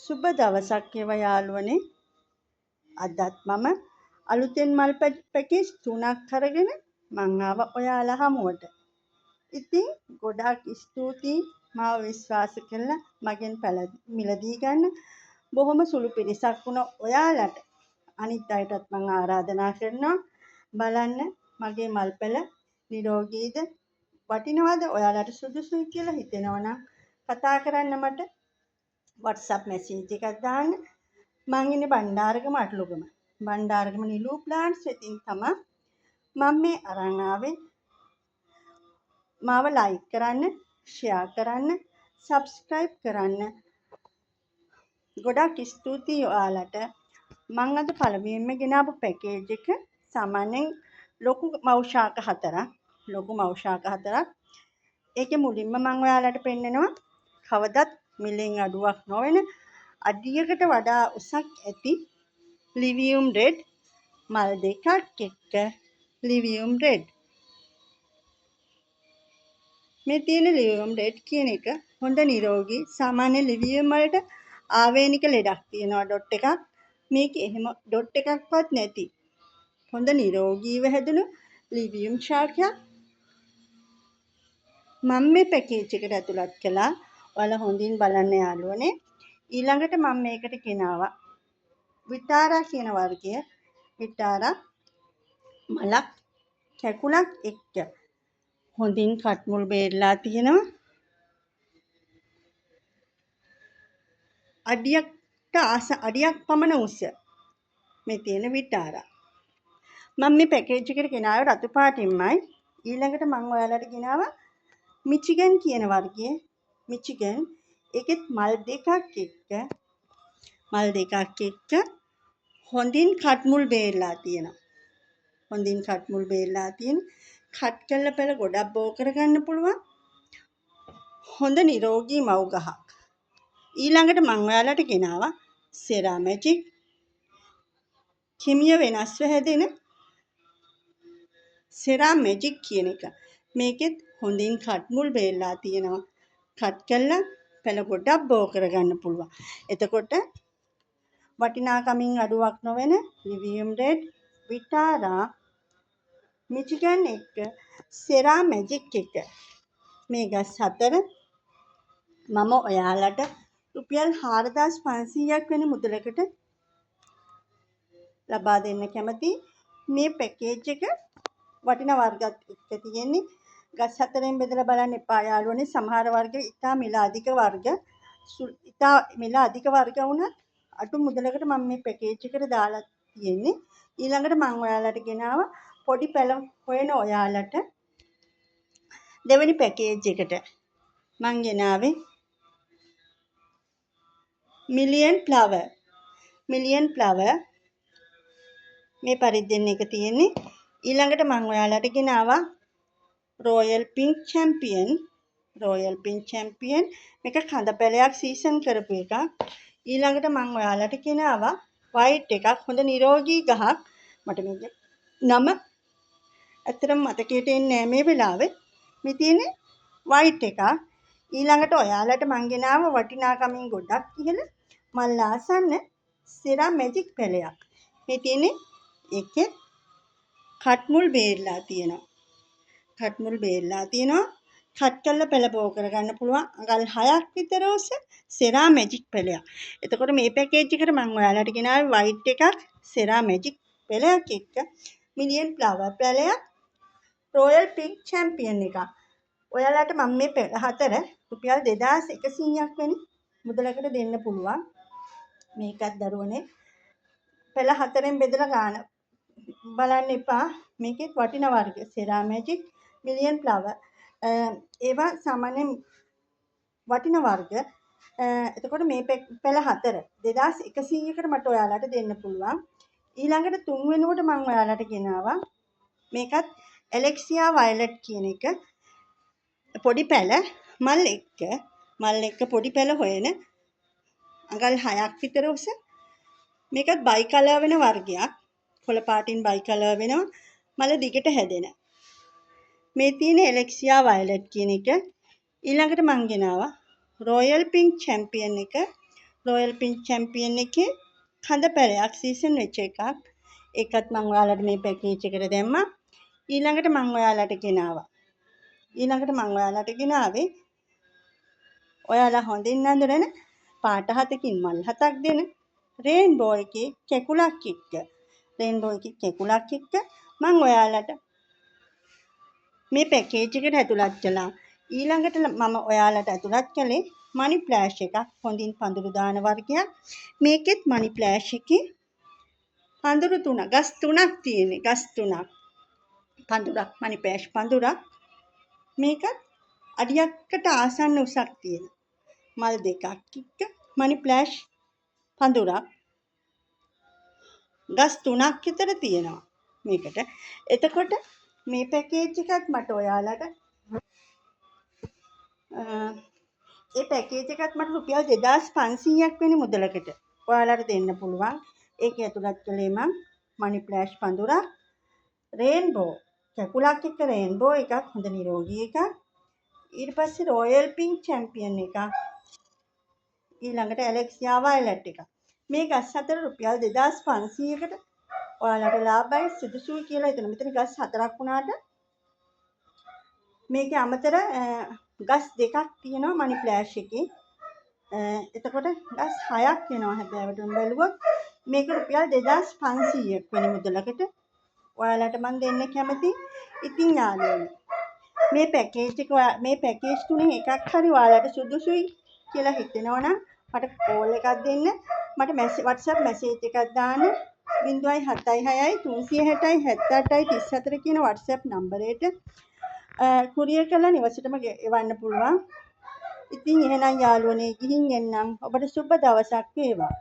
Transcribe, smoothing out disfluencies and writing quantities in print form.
සුබ දවසක් වේවා යාළුවනේ. අදත් මම අලුතෙන් මල් පැකේජ් 3ක් අරගෙන මං ආවා ඔයාලා හමුවට. ඉතින් ගොඩාක් ස්තුතියි මාව විශ්වාස කරලා මගෙන් මිලදී ගන්න. බොහොම සුළු පිරිසක් වුණ ඔයාලට අනිත් අයටත් මං ආරාධනා කරනවා බලන්න මගේ මල්පැල නිරෝගීද වටිනවද ඔයාලට සුදුසුයි කියලා හිතෙනවා නම් කතා කරන්න මට WhatsApp message එකක් දාන්න. මං ඉන්නේ බණ්ඩාරගම අටලොගම. බණ්ඩාරගම නිලූ ප්ලාන්ට්ස් වෙතින් තමයි මම මේ අරන් ආවේ. මාව ලයික් කරන්න, ෂෙයා කරන්න, සබ්ස්ක්‍රයිබ් කරන්න. ගොඩක් ස්තුතියි ඔයාලට. මං අද පළමුවෙන්ම ගෙනාවු පැකේජ් එක සාමාන්‍යයෙන් ලොකු මවුෂාක 4ක්. ලොකු මවුෂාක 4ක්. ඒකේ මුලින්ම මං ඔයාලට පෙන්නනවා කවදත් මිලෙන් අඩුවක් නොවන අඩියකට වඩා උසක් ඇති ලිවියම් රෙඩ් මල් දෙකක් එක්ක ලිවියම් රෙඩ්. මේ තියෙන ලිවියම් රෙඩ් කියන එක හොඳ නිරෝගී සාමාන්‍ය ලිවියම් වලට ආවේනික ලෙඩක් තියෙනවා ඩොට් එකක්. මේක එහෙම ඩොට් එකක්වත් නැති හොඳ නිරෝගීව හැදුණු ලිවියම් ශාකයක් මම මේ පැකේජ් එකට ඇතුළත් කළා. ඔයාලා හොඳින් බලන්න යාළුවනේ. ඊළඟට මම මේකට ගෙනාවා විටාරා කියන වර්ගය. විටාරා මලක් කැකුලක් එක්ක හොඳින් කට්මුල් බේරලා තියෙනවා. අඩියක් පමණ උස මේ තියෙන විටාරා. මම මේ පැකේජ් එකට ගෙනාවේ රතු පාටින්මයි. ඊළඟට මම ඔයාලට ගෙනාවා මිචිගන් කියන වර්ගයේ. මිචිගන් ඒකෙත් මල් දෙකක් එක්ක හොඳින් කට්මුල් බේරලා තියෙනවා. හොඳින් කට්මුල් බේරලා තියෙන කට් කළ පෙළ ගොඩක් බෝ කරගන්න පුළුවන්. හොඳ නිරෝගී මව් ගහක්. ඊළඟට මම ඔයාලට ගෙනාවා සෙරා මැජික්. කිමිය වෙනස්ව හැදෙන සෙරා මැජික් කියන එක. මේකෙත් හොඳින් කට්මුල් බේරලා තියෙනවා. කට් කළා පෙළ ගොඩක් බෝ කරගන්න පුළුවන්. එතකොට වටිනාකමින් අඩුවක් නොවන ලිවියම් රෙඩ් විටාරා මිචිගන් එක්ක සෙරා මැජික් එක මේ ගස් 4 මම ඔයාලට රුපියල් 4500ක් වෙන මුදලකට ලබා දෙන්න කැමතියි. මේ පැකේජ් එක වටිනා වර්ගත් එක්ක තියෙන්නේ. ගස් 4ෙන් බෙදලා බලන්න එපා යාළුවනේ. සමහර වර්ග ඉතා මිල අධික වර්ග වුණත් අටු මුදලකට මම මේ පැකේජ් එකට දාලා තියෙන්නේ. ඊළඟට මම ඔයාලට ගෙනාවා පොඩි පැල හොයන ඔයාලට දෙවෙනි පැකේජ් එකට මම ගෙනාවේ මිලියන් ෆ්ලවර් මේ පරිද්දෙන් එක තියෙන්නේ. ඊළඟට මම ඔයාලට ගෙනාවා රොයල් පින්ක් චැම්පියන් මේක කඳ පැලයක් සීසන් කරපු එකක්. ඊළඟට මම ඔයාලට ගෙනාවා වයිට් එකක් හොඳ නිරෝගී ගහක්. මට මේක නම ඇත්තටම මතකයට එන්නේ නැහැ මේ වෙලාවේ. මේ තියෙන්නේ වයිට් එකක්. ඊළඟට ඔයාලට මම ගෙනාවා වටිනාකමින් ගොඩක් ඉහළ මල් ආසන්න සෙරා මැජික් පැලයක්. මේ තියෙන්නේ ඒකේ කට්මුල් බේරලා තියෙනවා. කට් කරලා පෙළ බෝ කරගන්න පුළුවන්. අඟල් 6ක් විතර උස සෙරා මැජික් පැලයක්. එතකොට මේ පැකේජ් එකට මම ඔයාලට ගෙනාවේ වයිට් එකක් සෙරා මැජික් පැලයක් එක්ක මිලියන් ෆ්ලවර් පැලයක් රොයල් පින්ක් චැම්පියන් එකක්. ඔයාලට මම මේ පැල 4 රුපියල් 2100ක් වෙනි මුදලකට දෙන්න පුළුවන්. මේකත් දරුවනේ පැල 4ෙන් බෙදලා ගන්න බලන්න එපා. මේකෙත් වටිනා වර්ග සෙරා මැජික් මිලියන් ෆ්ලවර් ඒවා සාමාන්‍යයෙන් වටිනා වර්ග. එතකොට මේ පැල 4 2100කට මට ඔයාලට දෙන්න පුළුවන්. ඊළඟට 3 වෙනුවට මම ඔයාලට ගෙනාවා මේකත් ඇලෙක්සියා වයලට් කියන එක පොඩි පැල මල් එක්ක පොඩි පැල හොයන අඟල් 6ක් විතර උස. මේකත් බයි කලර් වෙන වර්ගයක්. කොළ පාටින් බයි කලර් වෙනවා. මල දිගට හැදෙන. මේ තියෙන ඇලෙක්සියා වයලට් කියන එක. ඊළඟට මං ගෙනාවා රොයල් පින්ක් චැම්පියන් එක රොයල් පින්ක් චැම්පියන් එකේ කඳ පැලයක් සීසන් වෙච්ච එකක්. ඒකත් මම ඔයාලට මේ පැකේජ් එකට දැම්මා. ඊළඟට මම ඔයාලට ගෙනාවේ ඔයාලා හොඳින් අඳුරන පාට 7කින් මල් 7ක් දෙන රේන්බෝ එකේ කැකුලක් එක්ක මම ඔයාලට මේ පැකේජ් එකට ඇතුළත් කළා. ඊළඟට මම ඔයාලට ඇතුළත් කළේ මනි ෆ්ලෑෂ් එකක් හොඳින් පඳුරු දාන වර්ගයක්. මේකෙත් මනි ෆ්ලෑෂ් එකේ පඳුරු ගස් තුනක් තියෙන්නේ. ගස් තුනක් පඳුරක් මනි ෆ්ලෑෂ් පඳුරක්. මේකත් අඩියකට ආසන්න උසක් තියෙන මල් දෙකක් එක්ක මනි ෆ්ලෑෂ් පඳුරක් ගස් 3ක් විතර තියෙනවා මේකට. එතකොට මේ පැකේජ් එකත් මට ඔයාලට රුපියල් 2500ක් වෙන මුදලකට ඔයාලට දෙන්න පුළුවන්. ඒක ඇතුළත් කළේ මම මනි ෆ්ලෑෂ් පඳුරක්, රේන්බෝ කැකුලක් එක්ක රේන්බෝ එකක් හොඳ නිරෝගී එකක්. ඊට පස්සේ රොයල් පින්ක් චැම්පියන් එකක්. ඊළඟට ඇලෙක්සියා වයලට් එකක්. මේ ගස් හතර රුපියල් 2500කට ඔයාලට ලාභයි සුදුසුයි කියලා හිතන. මෙතන ගස් 4ක් වුණාට මේකේ අමතර ගස් දෙකක් තියෙනවා මනි ෆ්ලෑෂ් එකේ. එතකොට ගස් 6ක් වෙනවා හැබැයි බැලුවොත් මේක රුපියල් 2500ක් වෙන මුදලකට ඔයාලට මම දෙන්න කැමතියි. ඉතින් යාළුවනේ මේ පැකේජ් තුනෙන් එකක් හරි ඔයාලට සුදුසුයි කියලා හිතෙනවනම් මට කෝල් එකක් දෙන්න. මට WhatsApp මැසේජ් එකක් දාන්න 076 360 78 34 කියන WhatsApp නම්බරයට කුරියර් කරලා නිවසටම එවන්න පුළුවන්. ඉතින් එහෙනම් යාළුවනේ ගිහින් එන්නම්. ඔබට සුබ දවසක් වේවා.